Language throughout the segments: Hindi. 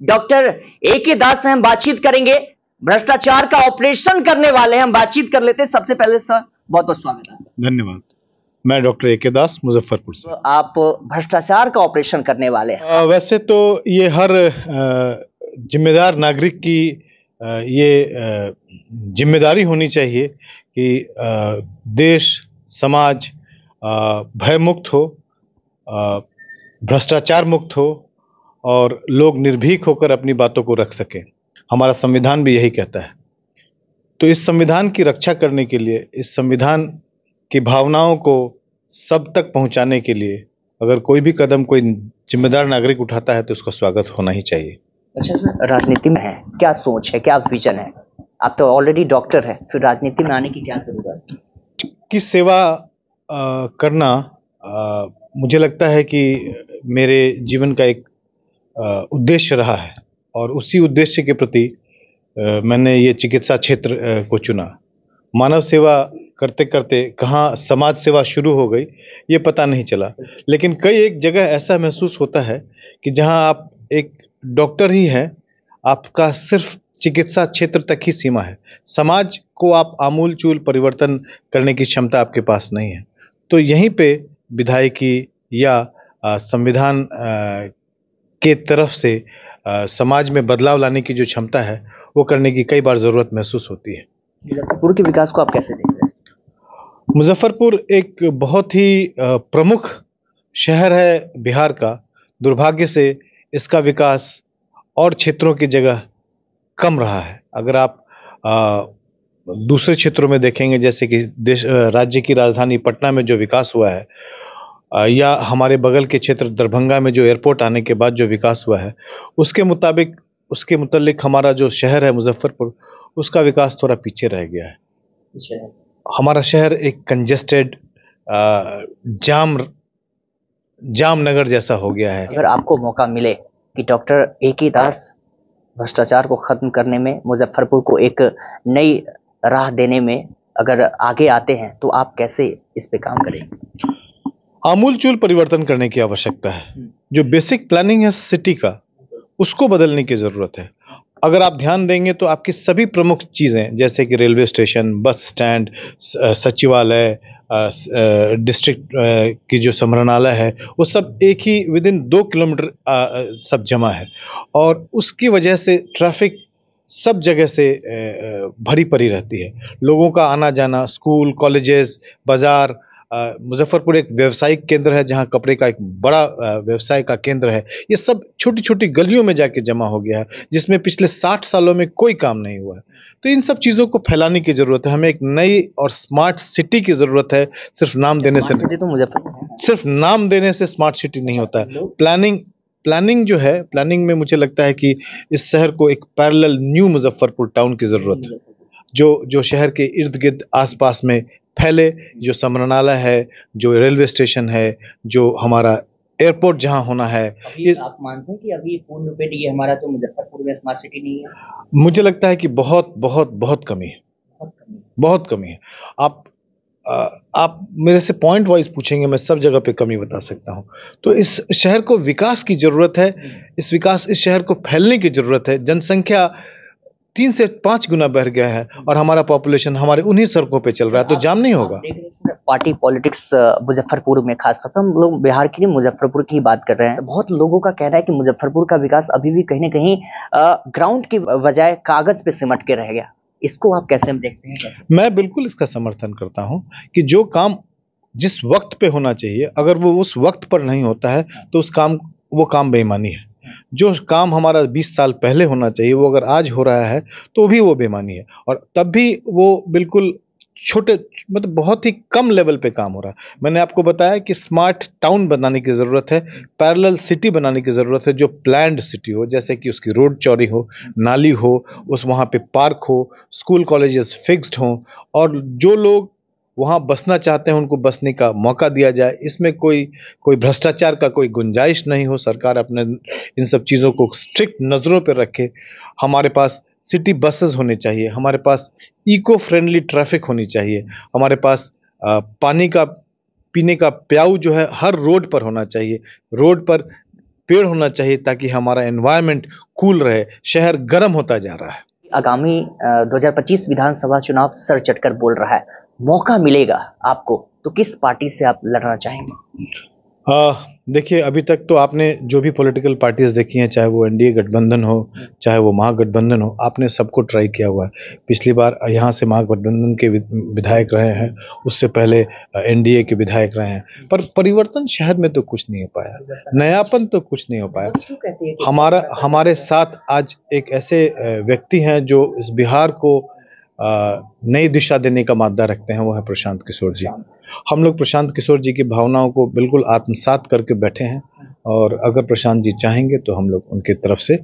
Doctor A.K. दास से हम बातचीत करेंगे। भ्रष्टाचार का ऑपरेशन करने वाले हैं, हम बातचीत कर लेते हैं। सबसे पहले सर बहुत बहुत स्वागत है। धन्यवाद। मैं डॉक्टर A.K. दास मुजफ्फरपुर से। आप भ्रष्टाचार का ऑपरेशन करने वाले हैं। वैसे तो ये हर जिम्मेदार नागरिक की ये जिम्मेदारी होनी चाहिए कि देश समाज भय मुक्त हो, भ्रष्टाचार मुक्त हो और लोग निर्भीक होकर अपनी बातों को रख सकें। हमारा संविधान भी यही कहता है। तो इस संविधान की रक्षा करने के लिए, इस संविधान की भावनाओं को सब तक पहुंचाने के लिए अगर कोई भी कदम कोई जिम्मेदार नागरिक उठाता है तो उसका स्वागत होना ही चाहिए। अच्छा सर, राजनीति में है, क्या सोच है, क्या विजन है? आप तो ऑलरेडी डॉक्टर है, फिर राजनीति में आने की क्या जरूरत? की सेवा करना मुझे लगता है कि मेरे जीवन का एक उद्देश्य रहा है और उसी उद्देश्य के प्रति मैंने ये चिकित्सा क्षेत्र को चुना। मानव सेवा करते करते कहाँ समाज सेवा शुरू हो गई ये पता नहीं चला, लेकिन कई एक जगह ऐसा महसूस होता है कि जहाँ आप एक डॉक्टर ही हैं, आपका सिर्फ चिकित्सा क्षेत्र तक ही सीमा है, समाज को आप आमूलचूल परिवर्तन करने की क्षमता आपके पास नहीं है। तो यहीं पे विधायकी या संविधान के तरफ से समाज में बदलाव लाने की जो क्षमता है वो करने की कई बार जरूरत महसूस होती है। मुजफ्फरपुर के विकास को आप कैसे देख रहे हैं? मुजफ्फरपुर एक बहुत ही प्रमुख शहर है बिहार का। दुर्भाग्य से इसका विकास और क्षेत्रों की जगह कम रहा है। अगर आप दूसरे क्षेत्रों में देखेंगे, जैसे कि राज्य की राजधानी पटना में जो विकास हुआ है या हमारे बगल के क्षेत्र दरभंगा में जो एयरपोर्ट आने के बाद जो विकास हुआ है, उसके मुताबिक हमारा जो शहर है मुजफ्फरपुर, उसका विकास थोड़ा पीछे रह गया है। हमारा शहर एक कंजेस्टेड जाम नगर जैसा हो गया है। अगर आपको मौका मिले कि डॉक्टर A.K. दास भ्रष्टाचार को खत्म करने में, मुजफ्फरपुर को एक नई राह देने में अगर आगे आते हैं तो आप कैसे इस पे काम करेंगे? आमूलचूल परिवर्तन करने की आवश्यकता है। जो बेसिक प्लानिंग है सिटी का, उसको बदलने की जरूरत है। अगर आप ध्यान देंगे तो आपकी सभी प्रमुख चीजें जैसे कि रेलवे स्टेशन, बस स्टैंड, सचिवालय, डिस्ट्रिक्ट की जो समरणालय है, वो सब एक ही विदिन 2 किलोमीटर सब जमा है और उसकी वजह से ट्रैफिक सब जगह से भरी पड़ी रहती है। लोगों का आना जाना, स्कूल, कॉलेजेस, बाजार, मुजफ्फरपुर एक व्यावसायिक केंद्र है जहां कपड़े का एक बड़ा व्यवसाय का केंद्र है। ये सब छोटी छोटी गलियों में जाके जमा हो गया है जिसमें पिछले 60 सालों में कोई काम नहीं हुआ है। तो इन सब चीजों को फैलाने की जरूरत है। हमें एक नई और स्मार्ट सिटी की जरूरत है। सिर्फ नाम देने से स्मार्ट सिटी नहीं होता है। प्लानिंग जो है, प्लानिंग में मुझे लगता है कि इस शहर को एक पैरेलल न्यू मुजफ्फरपुर टाउन की जरूरत है, जो शहर के इर्द गिर्द आसपास में फैले, जो समरणालय है, जो रेलवे स्टेशन है, जो हमारा एयरपोर्ट जहां होना है। आप मानते हैं कि अभी पूर्ण रूप से ये हमारा तो मुजफ्फरपुर में स्मार्ट सिटी नहीं है? मुझे लगता है कि बहुत कमी है, बहुत कमी है। आप मेरे से पॉइंट वाइज पूछेंगे, मैं सब जगह पे कमी बता सकता हूं। तो इस शहर को विकास की जरूरत है, इस शहर को फैलने की जरूरत है। जनसंख्या 3 से 5 गुना बढ़ गया है और हमारा पॉपुलेशन हमारे उन्हीं सड़कों पे चल रहा है, तो जाम नहीं होगा। पार्टी पॉलिटिक्स मुजफ्फरपुर में, खासतौर पर हम लोग बिहार की नहीं मुजफ्फरपुर की बात कर रहे हैं। बहुत लोगों का कहना है कि मुजफ्फरपुर का विकास अभी भी कहीं ना कहीं ग्राउंड की बजाय कागज पे सिमट के रह गया। इसको आप कैसे देखते हैं? मैं बिल्कुल इसका समर्थन करता हूं कि जो काम जिस वक्त पे होना चाहिए, अगर वो उस वक्त पर नहीं होता है तो वो काम बेईमानी है। जो काम हमारा 20 साल पहले होना चाहिए वो अगर आज हो रहा है तो भी वो बेईमानी है, और तब भी वो बिल्कुल छोटे, मतलब बहुत ही कम लेवल पे काम हो रहा है। मैंने आपको बताया कि स्मार्ट टाउन बनाने की जरूरत है, पैरेलल सिटी बनाने की जरूरत है, जो प्लान्ड सिटी हो, जैसे कि उसकी रोड चौड़ी हो, नाली हो, वहां पे पार्क हो, स्कूल कॉलेजेस फिक्स्ड हो और जो लोग वहां बसना चाहते हैं उनको बसने का मौका दिया जाए। इसमें कोई भ्रष्टाचार का कोई गुंजाइश नहीं हो। सरकार अपने इन सब चीजों को स्ट्रिक्ट नजरों पर रखे। हमारे पास सिटी बसेस होने चाहिए, हमारे पास इको फ्रेंडली ट्रैफिक होनी चाहिए, हमारे पास पानी का पीने का प्याऊ जो है हर रोड पर होना चाहिए। रोड पर पेड़ होना चाहिए ताकि हमारा एनवायरनमेंट कूल रहे। शहर गर्म होता जा रहा है। आगामी 2025 विधानसभा चुनाव सर चटकर बोल रहा है, मौका मिलेगा आपको तो किस पार्टी से आप लड़ना चाहेंगे? देखिए, अभी तक तो आपने जो भी पॉलिटिकल पार्टीज देखी हैं, चाहे वो एनडीए गठबंधन हो, चाहे वो महागठबंधन हो, आपने सबको ट्राई किया हुआ है। पिछली बार यहाँ से महागठबंधन के विधायक रहे हैं, उससे पहले एनडीए के विधायक रहे हैं, पर परिवर्तन शहर में तो कुछ नहीं हो पाया, नयापन तो कुछ नहीं हो पाया। हमारे साथ आज एक ऐसे व्यक्ति हैं जो इस बिहार को नई दिशा देने का मादा रखते हैं, वो है प्रशांत किशोर जी। हम लोग प्रशांत किशोर जी की भावनाओं को बिल्कुल आत्मसात करके बैठे हैं, और अगर प्रशांत जी चाहेंगे तो हम लोग उनकी तरफ से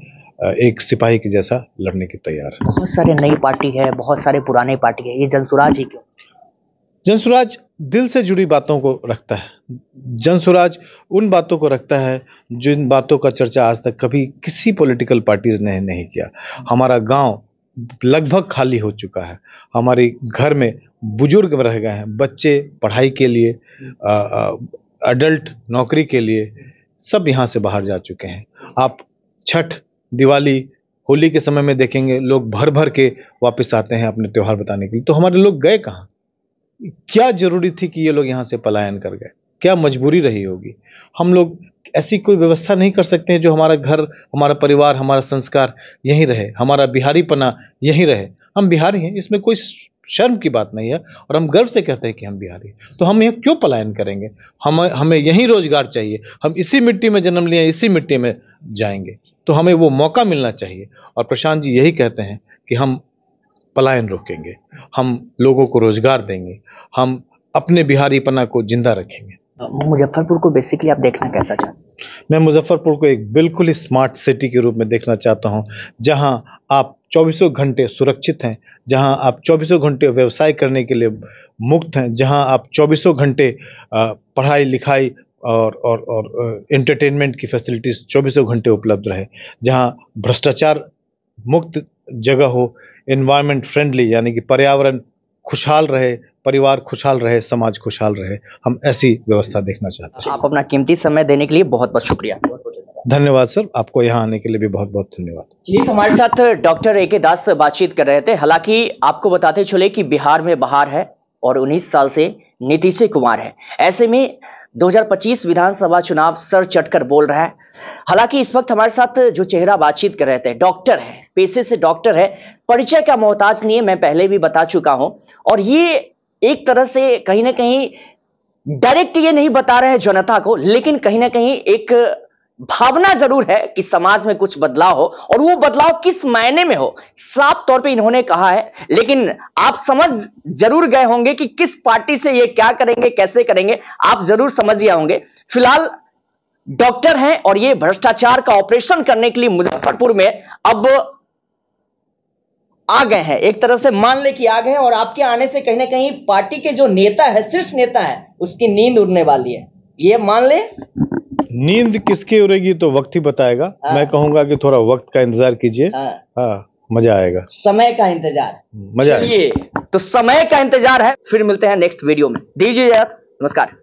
एक सिपाही के जैसा लड़ने की तैयार है। बहुत सारे नई पार्टी है, बहुत सारे पुराने पार्टी है, ये जनसुराज ही क्यों? जनसुराज दिल से जुड़ी बातों को रखता है। जनसुराज उन बातों को रखता है जिन बातों का चर्चा आज तक कभी किसी पॉलिटिकल पार्टीज ने नहीं किया। हमारा गांव लगभग खाली हो चुका है, हमारे घर में बुजुर्ग रह गए हैं, बच्चे पढ़ाई के लिए, अडल्ट नौकरी के लिए, सब यहाँ से बाहर जा चुके हैं। आप छठ, दिवाली, होली के समय में देखेंगे लोग भर भर के वापस आते हैं अपने त्योहार बताने के लिए। तो हमारे लोग गए कहाँ? क्या जरूरी थी कि ये लोग यहाँ से पलायन कर गए? क्या मजबूरी रही होगी? हम लोग ऐसी कोई व्यवस्था नहीं कर सकते हैं जो हमारा घर, हमारा परिवार, हमारा संस्कार यहीं रहे, हमारा बिहारीपना यहीं रहे। हम बिहारी हैं, इसमें कोई शर्म की बात नहीं है, और हम गर्व से कहते हैं कि हम बिहारी हैं। तो हम यहाँ क्यों पलायन करेंगे? हमें यहीं रोजगार चाहिए, हम इसी मिट्टी में जन्म लिए, इसी मिट्टी में जाएंगे, तो हमें वो मौका मिलना चाहिए। और प्रशांत जी यही कहते हैं कि हम पलायन रोकेंगे, हम लोगों को रोजगार देंगे, हम अपने बिहारीपना को जिंदा रखेंगे। मुजफ्फरपुर को बेसिकली आप देखना कैसा चाहते हैं? मैं मुजफ्फरपुर को एक बिल्कुल ही स्मार्ट सिटी के रूप में देखना चाहता हूं, जहां आप 24 घंटे सुरक्षित हैं, जहां आप 24 घंटे व्यवसाय करने के लिए मुक्त हैं, जहां आप 24 घंटे पढ़ाई लिखाई और एंटरटेनमेंट की फैसिलिटीज 24 घंटे उपलब्ध रहे, जहां भ्रष्टाचार मुक्त जगह हो, एनवायरनमेंट फ्रेंडली यानी कि पर्यावरण खुशहाल रहे, परिवार खुशहाल रहे, समाज खुशहाल रहे। हम ऐसी व्यवस्था देखना चाहते हैं। आप अपना कीमती समय देने के लिए बहुत बहुत शुक्रिया। धन्यवाद सर, आपको यहाँ आने के लिए भी बहुत बहुत धन्यवाद। जी, हमारे साथ डॉक्टर ए के दास बातचीत कर रहे थे। हालांकि आपको बताते चले कि बिहार में बहार है और 19 साल से नीतीश कुमार है। ऐसे में 2025 विधानसभा चुनाव सर चटकर बोल रहा है। हालांकि इस वक्त हमारे साथ जो चेहरा बातचीत कर रहे थे, डॉक्टर है, पेशे से डॉक्टर है, परिचय का मोहताज नहीं है, मैं पहले भी बता चुका हूं। और ये एक तरह से कहीं ना कहीं डायरेक्ट ये नहीं बता रहे हैं जनता को, लेकिन कहीं ना कहीं एक भावना जरूर है कि समाज में कुछ बदलाव हो, और वो बदलाव किस मायने में हो साफ तौर पे इन्होंने कहा है। लेकिन आप समझ जरूर गए होंगे कि किस पार्टी से ये क्या करेंगे, कैसे करेंगे, आप जरूर समझ गए होंगे। फिलहाल डॉक्टर हैं और ये भ्रष्टाचार का ऑपरेशन करने के लिए मुजफ्फरपुर में अब आ गए हैं। एक तरह से मान ले कि आ गए हैं, और आपके आने से कहीं ना कहीं पार्टी के जो नेता है, शीर्ष नेता है, उसकी नींद उड़ने वाली है, ये मान ले। नींद किसकी उड़ेगी तो वक्त ही बताएगा। हाँ। मैं कहूंगा कि थोड़ा वक्त का इंतजार कीजिए। हाँ, मजा आएगा। समय का इंतजार, मजा आएगा। तो समय का इंतजार है। फिर मिलते हैं नेक्स्ट वीडियो में। दीजिए इजाजत, नमस्कार।